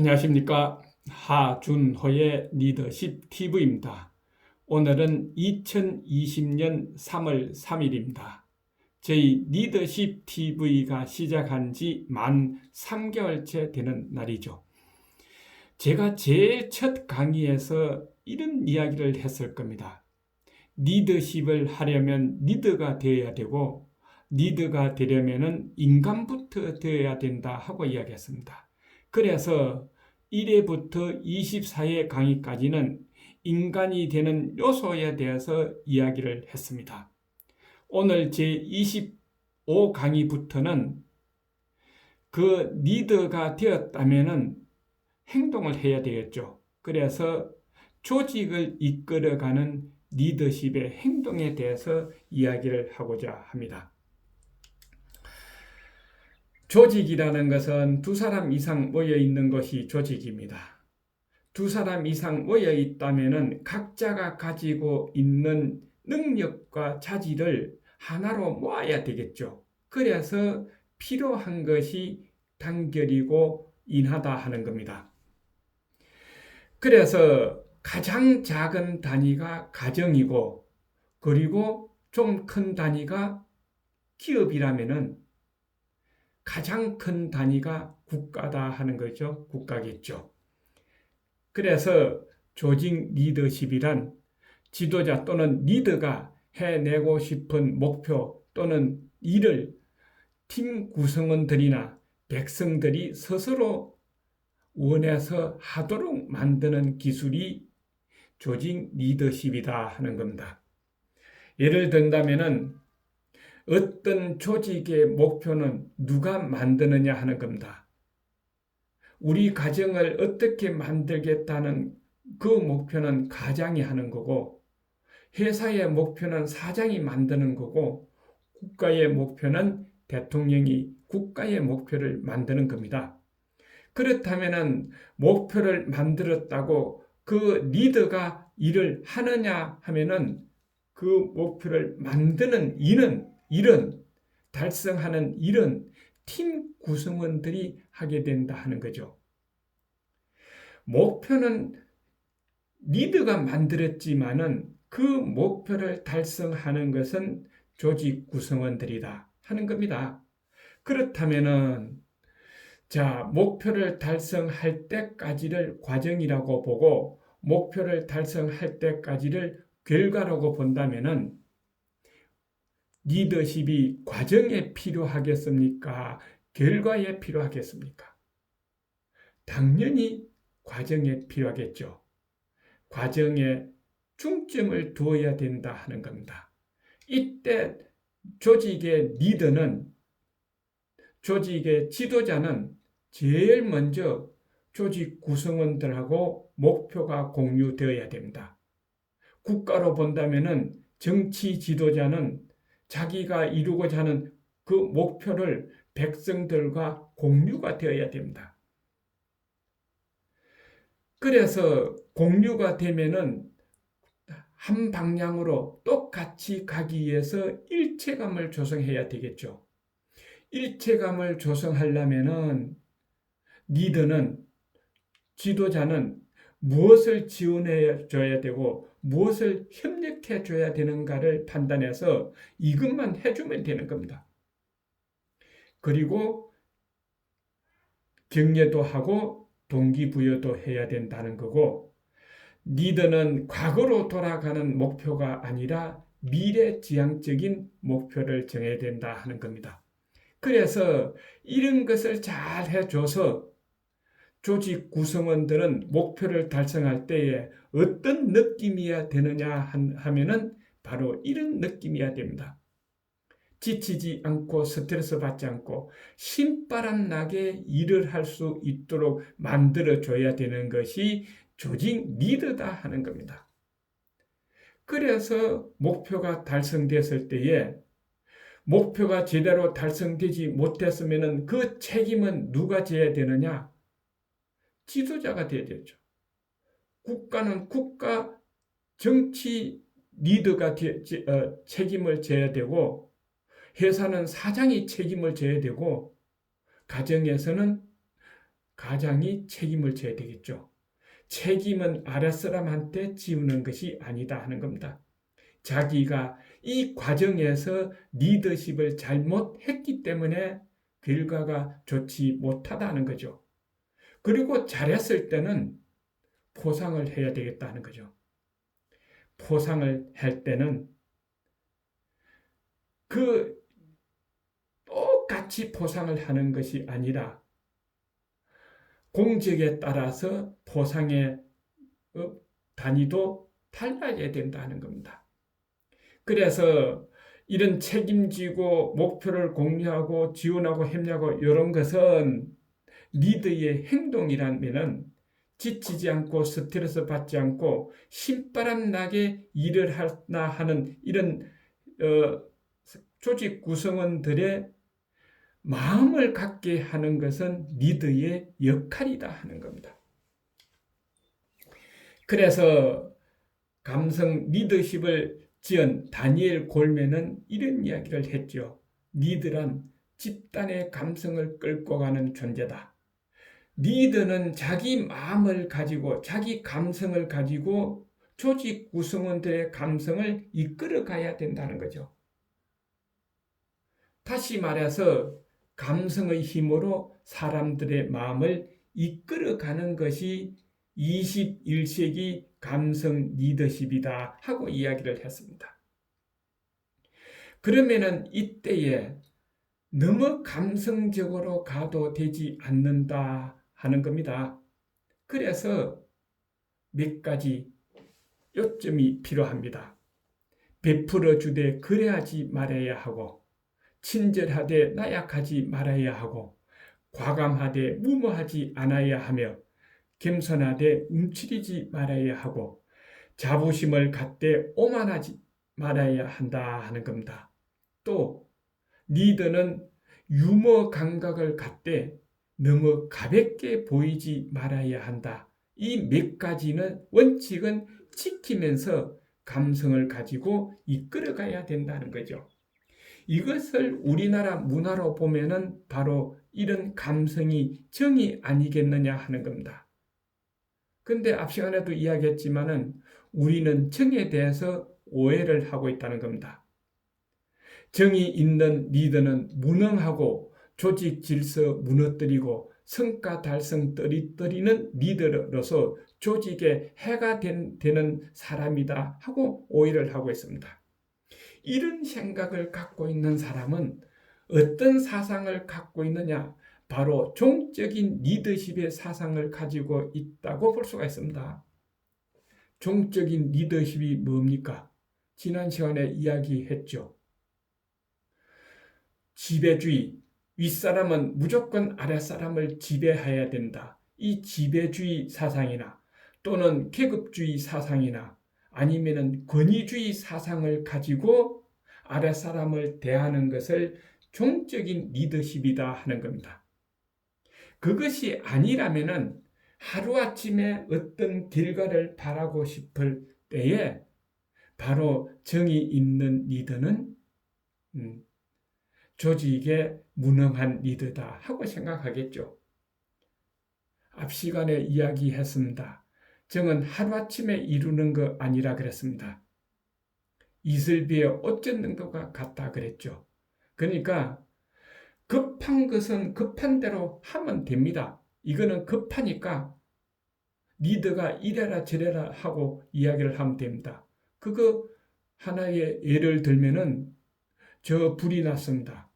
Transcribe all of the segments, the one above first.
안녕하십니까. 하준호의 리더십 TV입니다. 오늘은 2020년 3월 3일입니다. 저희 리더십 TV가 시작한 지 만 3개월째 되는 날이죠. 제가 제 첫 강의에서 이런 이야기를 했을 겁니다. 리더십을 하려면 리더가 되어야 되고, 리더가 되려면 인간부터 되어야 된다 하고 이야기했습니다. 그래서 1회부터 24회 강의까지는 인간이 되는 요소에 대해서 이야기를 했습니다. 오늘 제 25 강의부터는 그 리더가 되었다면 행동을 해야 되겠죠. 그래서 조직을 이끌어가는 리더십의 행동에 대해서 이야기를 하고자 합니다. 조직이라는 것은 두 사람 이상 모여 있는 것이 조직입니다. 두 사람 이상 모여 있다면 각자가 가지고 있는 능력과 자질을 하나로 모아야 되겠죠. 그래서 필요한 것이 단결이고 인하다 하는 겁니다. 그래서 가장 작은 단위가 가정이고, 그리고 좀 큰 단위가 기업이라면은 가장 큰 단위가 국가다 하는 거죠. 국가겠죠. 그래서 조직 리더십이란 지도자 또는 리더가 해내고 싶은 목표 또는 일을 팀 구성원들이나 백성들이 스스로 원해서 하도록 만드는 기술이 조직 리더십이다 하는 겁니다. 예를 든다면은 어떤 조직의 목표는 누가 만드느냐 하는 겁니다. 우리 가정을 어떻게 만들겠다는 그 목표는 가장이 하는 거고, 회사의 목표는 사장이 만드는 거고, 국가의 목표는 대통령이 국가의 목표를 만드는 겁니다. 그렇다면 목표를 만들었다고 그 리더가 일을 하느냐 하면은 그 목표를 만드는 일은 달성하는 일은 팀 구성원들이 하게 된다 하는 거죠. 목표는 리더가 만들었지만은 그 목표를 달성하는 것은 조직 구성원들이다 하는 겁니다. 그렇다면은 목표를 달성할 때까지를 과정이라고 보고 목표를 달성할 때까지를 결과라고 본다면은 리더십이 과정에 필요하겠습니까? 결과에 필요하겠습니까? 당연히 과정에 필요하겠죠. 과정에 중점을 두어야 된다 하는 겁니다. 이때 조직의 리더는, 조직의 지도자는 제일 먼저 조직 구성원들하고 목표가 공유되어야 됩니다. 국가로 본다면은 정치 지도자는 자기가 이루고자 하는 그 목표를 백성들과 공유가 되어야 됩니다. 그래서 공유가 되면은 한 방향으로 똑같이 가기 위해서 일체감을 조성해야 되겠죠. 일체감을 조성하려면은 리더는, 지도자는 무엇을 지원해 줘야 되고 무엇을 협력해 줘야 되는가를 판단해서 이것만 해주면 되는 겁니다. 그리고 격려도 하고 동기부여도 해야 된다는 거고, 리더는 과거로 돌아가는 목표가 아니라 미래지향적인 목표를 정해야 된다 하는 겁니다. 그래서 이런 것을 잘 해줘서 조직 구성원들은 목표를 달성할 때에 어떤 느낌이어야 되느냐 하면은 바로 이런 느낌이어야 됩니다. 지치지 않고 스트레스 받지 않고 신바람 나게 일을 할 수 있도록 만들어줘야 되는 것이 조직 리더다 하는 겁니다. 그래서 목표가 달성됐을 때에 목표가 제대로 달성되지 못했으면 그 책임은 누가 져야 되느냐? 지도자가 되어야 되죠. 국가는 국가 정치 리더가 책임을 져야 되고, 회사는 사장이 책임을 져야 되고, 가정에서는 가장이 책임을 져야 되겠죠. 책임은 아랫사람한테 지우는 것이 아니다 하는 겁니다. 자기가 이 과정에서 리더십을 잘못했기 때문에 결과가 좋지 못하다는 거죠. 그리고 잘했을 때는 포상을 해야 되겠다는 거죠. 포상을 할 때는 그 똑같이 포상을 하는 것이 아니라 공적에 따라서 포상의 단위도 달라야 된다는 겁니다. 그래서 이런 책임지고 목표를 공유하고 지원하고 협력하고 이런 것은 리더의 행동이라면 지치지 않고 스트레스 받지 않고 신바람 나게 일을 하나 하는 이런 조직 구성원들의 마음을 갖게 하는 것은 리더의 역할이다 하는 겁니다. 그래서 감성 리더십을 지은 다니엘 골매는 이런 이야기를 했죠. 리더란 집단의 감성을 끌고 가는 존재다. 리더는 자기 마음을 가지고 자기 감성을 가지고 조직 구성원들의 감성을 이끌어 가야 된다는 거죠. 다시 말해서 감성의 힘으로 사람들의 마음을 이끌어 가는 것이 21세기 감성 리더십이다 하고 이야기를 했습니다. 그러면은 이때에 너무 감성적으로 가도 되지 않는다 하는 겁니다. 그래서 몇 가지 요점이 필요합니다. 베풀어 주되 그래하지 말아야 하고, 친절하되 나약하지 말아야 하고, 과감하되 무모하지 않아야 하며, 겸손하되 움츠리지 말아야 하고, 자부심을 갖되 오만하지 말아야 한다 하는 겁니다. 또 리더는 유머 감각을 갖되 너무 가볍게 보이지 말아야 한다. 이 몇 가지는 원칙은 지키면서 감성을 가지고 이끌어가야 된다는 거죠. 이것을 우리나라 문화로 보면은 바로 이런 감성이 정이 아니겠느냐 하는 겁니다. 근데 앞 시간에도 이야기했지만은 우리는 정에 대해서 오해를 하고 있다는 겁니다. 정이 있는 리더는 무능하고 조직 질서 무너뜨리고 성과 달성 떨어뜨리는 리더로서 조직에 해가 되는 사람이다 하고 오해를 하고 있습니다. 이런 생각을 갖고 있는 사람은 어떤 사상을 갖고 있느냐? 바로 종적인 리더십의 사상을 가지고 있다고 볼 수가 있습니다. 종적인 리더십이 뭡니까? 지난 시간에 이야기했죠. 지배주의, 윗사람은 무조건 아랫사람을 지배해야 된다. 이 지배주의 사상이나 또는 계급주의 사상이나 아니면은 권위주의 사상을 가지고 아랫사람을 대하는 것을 종적인 리더십이다 하는 겁니다. 그것이 아니라면은 하루아침에 어떤 결과를 바라고 싶을 때에 바로 정이 있는 리더는 조직에 무능한 리더다 하고 생각하겠죠. 앞 시간에 이야기했습니다. 정은 하루아침에 이루는 거 아니라 그랬습니다. 이슬비의 옷 젖는 것과 같다 그랬죠. 그러니까 급한 것은 급한 대로 하면 됩니다. 이거는 급하니까 리더가 이래라 저래라 하고 이야기를 하면 됩니다. 그거 하나의 예를 들면은 저 불이 났습니다.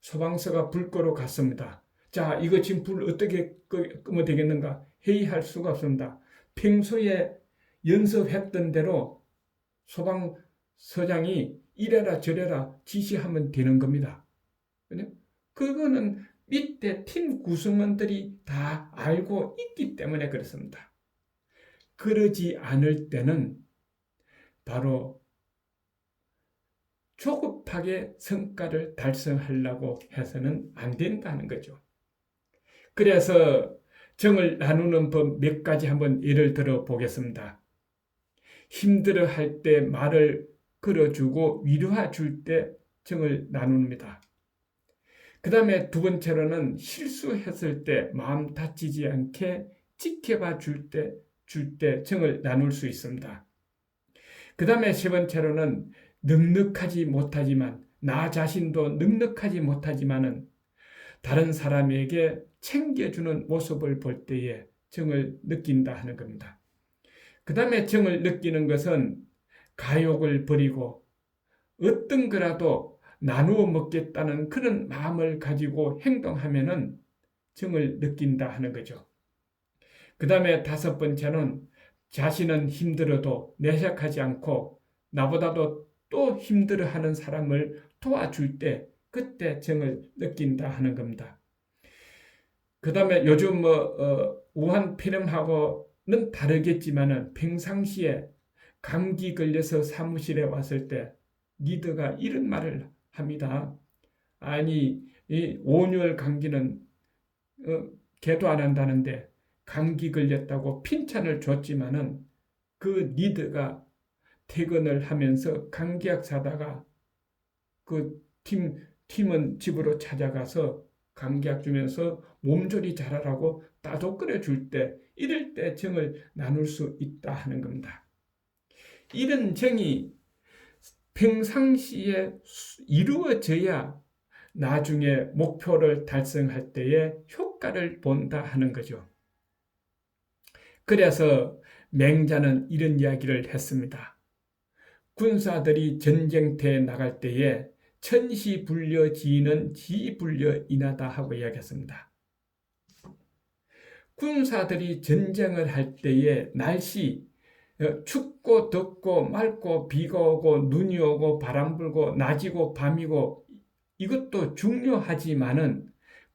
소방서가 불 끄러 갔습니다. 자, 이거 지금 불 어떻게 끄면 되겠는가? 회의할 수가 없습니다. 평소에 연습했던 대로 소방서장이 이래라 저래라 지시하면 되는 겁니다. 그거는 밑에 팀 구성원들이 다 알고 있기 때문에 그렇습니다. 그러지 않을 때는 바로 조급하게 성과를 달성하려고 해서는 안 된다는 거죠. 그래서 정을 나누는 법 몇 가지 한번 예를 들어 보겠습니다. 힘들어할 때 말을 걸어주고 위로해 줄 때 정을 나눕니다. 그 다음에 두 번째로는 실수했을 때 마음 다치지 않게 지켜봐 줄 때 정을 나눌 수 있습니다. 그 다음에 세 번째로는 넉넉하지 못하지만 나 자신도 넉넉하지 못하지만은 다른 사람에게 챙겨주는 모습을 볼 때에 정을 느낀다 하는 겁니다. 그 다음에 정을 느끼는 것은 가욕을 버리고 어떤 거라도 나누어 먹겠다는 그런 마음을 가지고 행동하면은 정을 느낀다 하는 거죠. 그 다음에 다섯 번째는 자신은 힘들어도 내색하지 않고 나보다도 또 힘들어하는 사람을 도와줄 때 그때 정을 느낀다 하는 겁니다. 그 다음에 요즘 우한 폐렴하고는 다르겠지만은 평상시에 감기 걸려서 사무실에 왔을 때 리더가 이런 말을 합니다. 아니, 이 온열 감기는 개도 안 한다는데 감기 걸렸다고 핀찬을 줬지만은 그 리더가 퇴근을 하면서 감기약 사다가 그 팀은 집으로 찾아가서 감기약 주면서 몸조리 잘하라고 따도 끓여줄 때 이럴 때 정을 나눌 수 있다 하는 겁니다. 이런 정이 평상시에 이루어져야 나중에 목표를 달성할 때에 효과를 본다 하는 거죠. 그래서 맹자는 이런 이야기를 했습니다. 군사들이 전쟁터에 나갈 때에 천시불려 지는 지불려 인하다 하고 이야기했습니다. 군사들이 전쟁을 할 때에 날씨 춥고 덥고 맑고 비가 오고 눈이 오고 바람 불고 낮이고 밤이고 이것도 중요하지만은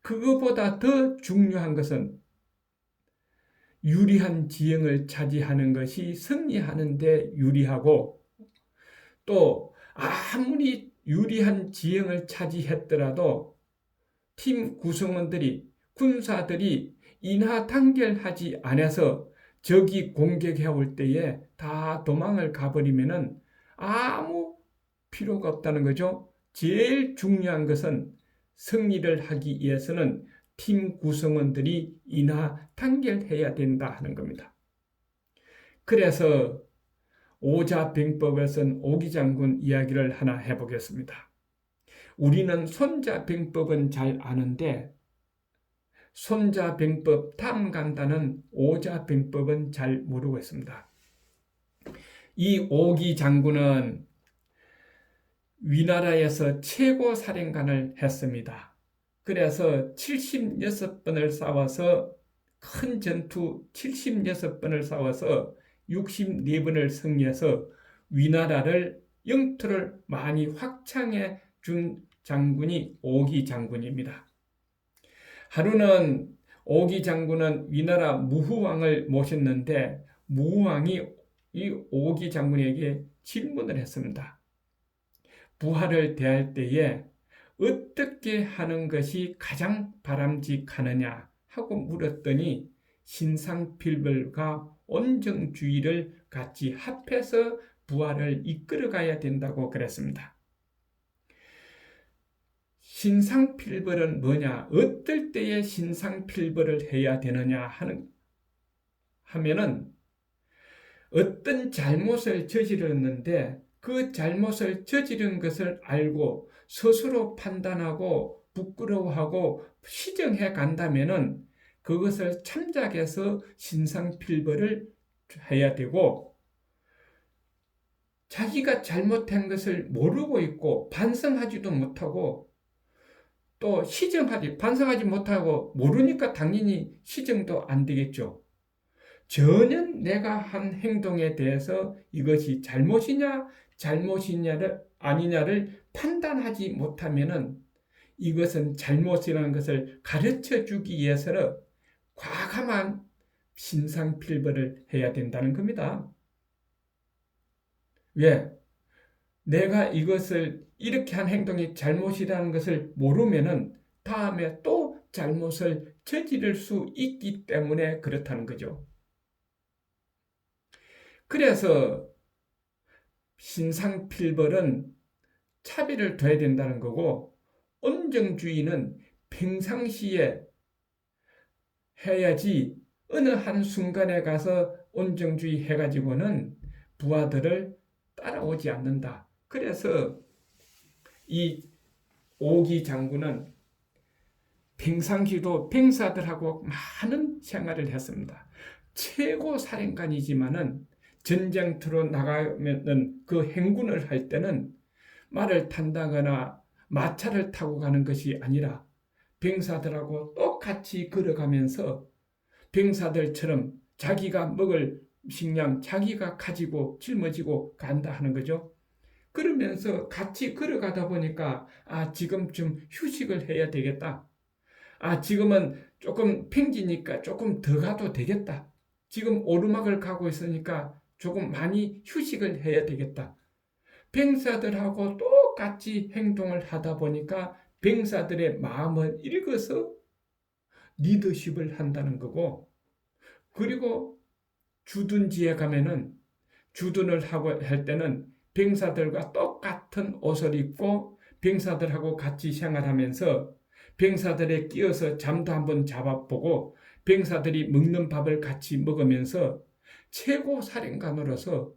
그것보다 더 중요한 것은 유리한 지형을 차지하는 것이 승리하는 데 유리하고 또 아무리 유리한 지형을 차지했더라도 팀 구성원들이 군사들이 인하단결하지 않아서 적이 공격해 올 때에 다 도망을 가버리면은 아무 필요가 없다는 거죠. 제일 중요한 것은 승리를 하기 위해서는 팀 구성원들이 인하단결해야 된다 하는 겁니다. 그래서 오자병법에서는 오기장군 이야기를 하나 해보겠습니다. 우리는 손자병법은 잘 아는데 손자병법 탐간다는 오자병법은 잘 모르고 있습니다. 이 오기장군은 위나라에서 최고 사령관을 했습니다. 그래서 76번을 싸워서 큰 전투 76번을 싸워서 64번을 승리해서 위나라를 영토를 많이 확장해 준 장군이 오기 장군입니다. 하루는 오기 장군은 위나라 무후왕을 모셨는데 무후왕이 이 오기 장군에게 질문을 했습니다. 부하를 대할 때에 어떻게 하는 것이 가장 바람직하느냐 하고 물었더니 신상필벌과 온정주의를 같이 합해서 부하를 이끌어가야 된다고 그랬습니다. 신상필벌은 뭐냐? 어떨 때에 신상필벌을 해야 되느냐 하면은 어떤 잘못을 저질렀는데 그 잘못을 저지른 것을 알고 스스로 판단하고 부끄러워하고 시정해 간다면은 그것을 참작해서 신상필벌을 해야 되고 자기가 잘못한 것을 모르고 있고 반성하지도 못하고 또 반성하지 못하고 모르니까 당연히 시정도 안 되겠죠. 전혀 내가 한 행동에 대해서 이것이 잘못이냐를 아니냐를 판단하지 못하면은 이것은 잘못이라는 것을 가르쳐 주기 위해서는 과감한 신상필벌을 해야 된다는 겁니다. 왜? 내가 이것을 이렇게 한 행동이 잘못이라는 것을 모르면은 다음에 또 잘못을 저지를 수 있기 때문에 그렇다는 거죠. 그래서 신상필벌은 차별을 둬야 된다는 거고 온정주의는 평상시에 해야지 어느 한순간에 가서 온정주의 해가지고는 부하들을 따라오지 않는다. 그래서 이 오기 장군은 평상시도 병사들하고 많은 생활을 했습니다. 최고 사령관이지만은 전쟁터로 나가면은 그 행군을 할 때는 말을 탄다거나 마차를 타고 가는 것이 아니라 병사들하고 똑같이 걸어가면서 병사들처럼 자기가 먹을 식량 자기가 가지고 짊어지고 간다 하는 거죠. 그러면서 같이 걸어가다 보니까 지금쯤 휴식을 해야 되겠다. 지금은 조금 평지니까 조금 더 가도 되겠다. 지금 오르막을 가고 있으니까 조금 많이 휴식을 해야 되겠다. 병사들하고 똑같이 행동을 하다 보니까 병사들의 마음을 읽어서 리더십을 한다는 거고, 그리고 주둔지에 가면은 주둔을 하고 할 때는 병사들과 똑같은 옷을 입고 병사들하고 같이 생활하면서 병사들에 끼어서 잠도 한번 잡아보고 병사들이 먹는 밥을 같이 먹으면서 최고 사령관으로서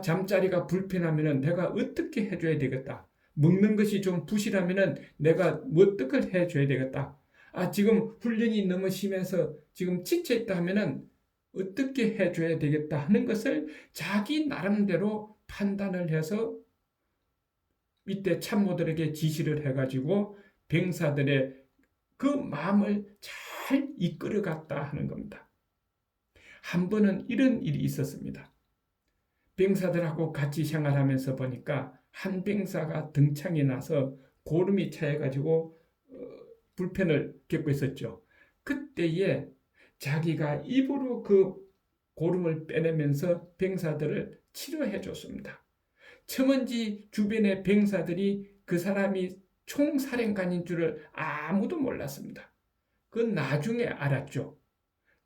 잠자리가 불편하면 내가 어떻게 해줘야 되겠다. 먹는 것이 좀 부실하면 내가 어떻게 해줘야 되겠다. 지금 훈련이 너무 심해서 지금 지쳐있다 하면은 어떻게 해줘야 되겠다 하는 것을 자기 나름대로 판단을 해서 이때 참모들에게 지시를 해가지고 병사들의 그 마음을 잘 이끌어갔다 하는 겁니다. 한 번은 이런 일이 있었습니다. 병사들하고 같이 생활하면서 보니까 한 병사가 등창이 나서 고름이 차여가지고 불편을 겪고 있었죠. 그때에 자기가 입으로 그 고름을 빼내면서 병사들을 치료해 줬습니다. 첨언지 주변의 병사들이 그 사람이 총사령관인 줄을 아무도 몰랐습니다. 그건 나중에 알았죠.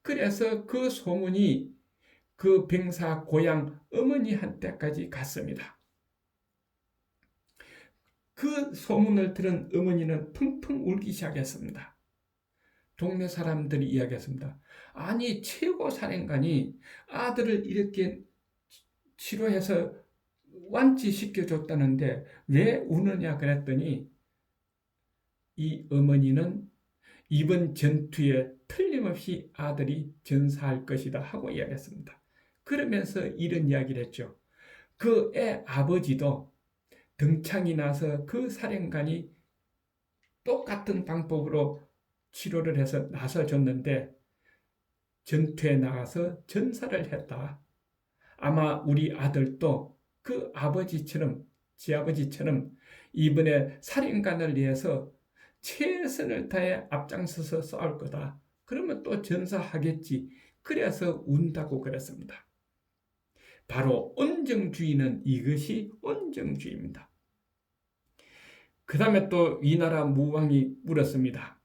그래서 그 소문이 그 병사 고향 어머니한테까지 갔습니다. 그 소문을 들은 어머니는 펑펑 울기 시작했습니다. 동네 사람들이 이야기했습니다. 아니, 최고 사령관이 아들을 이렇게 치료해서 완치시켜줬다는데 왜 우느냐 그랬더니 이 어머니는 이번 전투에 틀림없이 아들이 전사할 것이다 하고 이야기했습니다. 그러면서 이런 이야기를 했죠. 그 애 아버지도 등창이 나서 그 사령관이 똑같은 방법으로 치료를 해서 나서줬는데 전투에 나가서 전사를 했다. 아마 우리 아들도 그 아버지처럼, 지 아버지처럼 이번에 사령관을 위해서 최선을 다해 앞장서서 싸울 거다. 그러면 또 전사하겠지. 그래서 운다고 그랬습니다. 바로 온정주의는 이것이 온정주의입니다. 그 다음에 또 위나라 무왕이 물었습니다.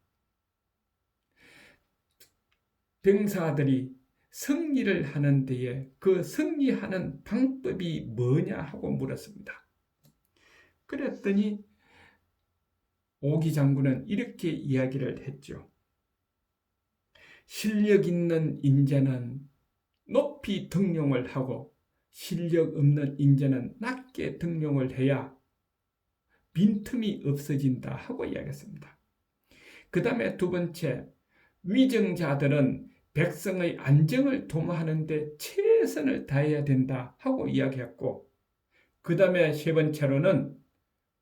병사들이 승리를 하는 데에 그 승리하는 방법이 뭐냐 하고 물었습니다. 그랬더니 오기 장군은 이렇게 이야기를 했죠. 실력 있는 인재는 높이 등용을 하고 실력 없는 인재는 낮게 등용을 해야 빈틈이 없어진다 하고 이야기했습니다. 그 다음에 두 번째, 위정자들은 백성의 안정을 도모하는 데 최선을 다해야 된다 하고 이야기했고, 그 다음에 세 번째로는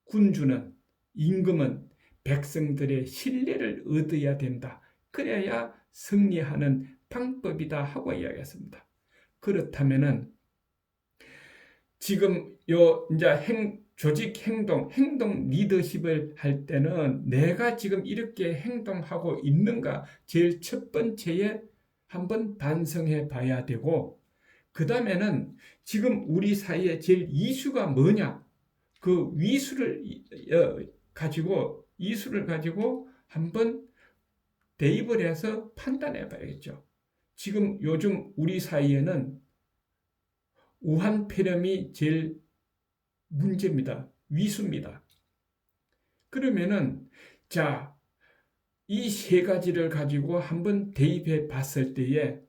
군주는, 임금은 백성들의 신뢰를 얻어야 된다. 그래야 승리하는 방법이다 하고 이야기했습니다. 그렇다면은 지금 이제 조직 행동 리더십을 할 때는 내가 지금 이렇게 행동하고 있는가 제일 첫 번째에 한번 반성해 봐야 되고, 그 다음에는 지금 우리 사이에 제일 이슈가 뭐냐, 그 이수를 가지고 한번 대입을 해서 판단해 봐야겠죠. 지금 요즘 우리 사이에는 우한폐렴이 제일 문제입니다. 위수입니다. 그러면은 이 세 가지를 가지고 한번 대입해 봤을 때에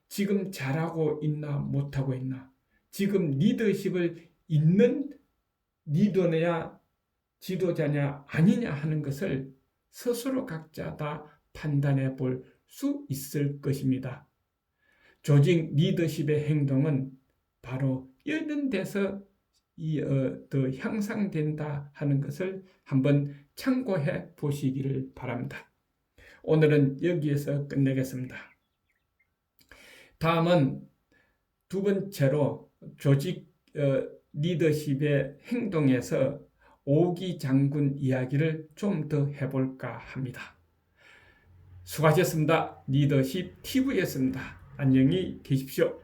지금 잘하고 있나 못하고 있나, 지금 리더십을 있는 리더냐 지도자냐 아니냐 하는 것을 스스로 각자 다 판단해 볼 수 있을 것입니다. 조직 리더십의 행동은 바로 이런 데서 더 향상된다 하는 것을 한번 참고해 보시기를 바랍니다. 오늘은 여기에서 끝내겠습니다. 다음은 두 번째로 조직 리더십의 행동에서 오기 장군 이야기를 좀 더 해볼까 합니다. 수고하셨습니다. 리더십 TV였습니다. 안녕히 계십시오.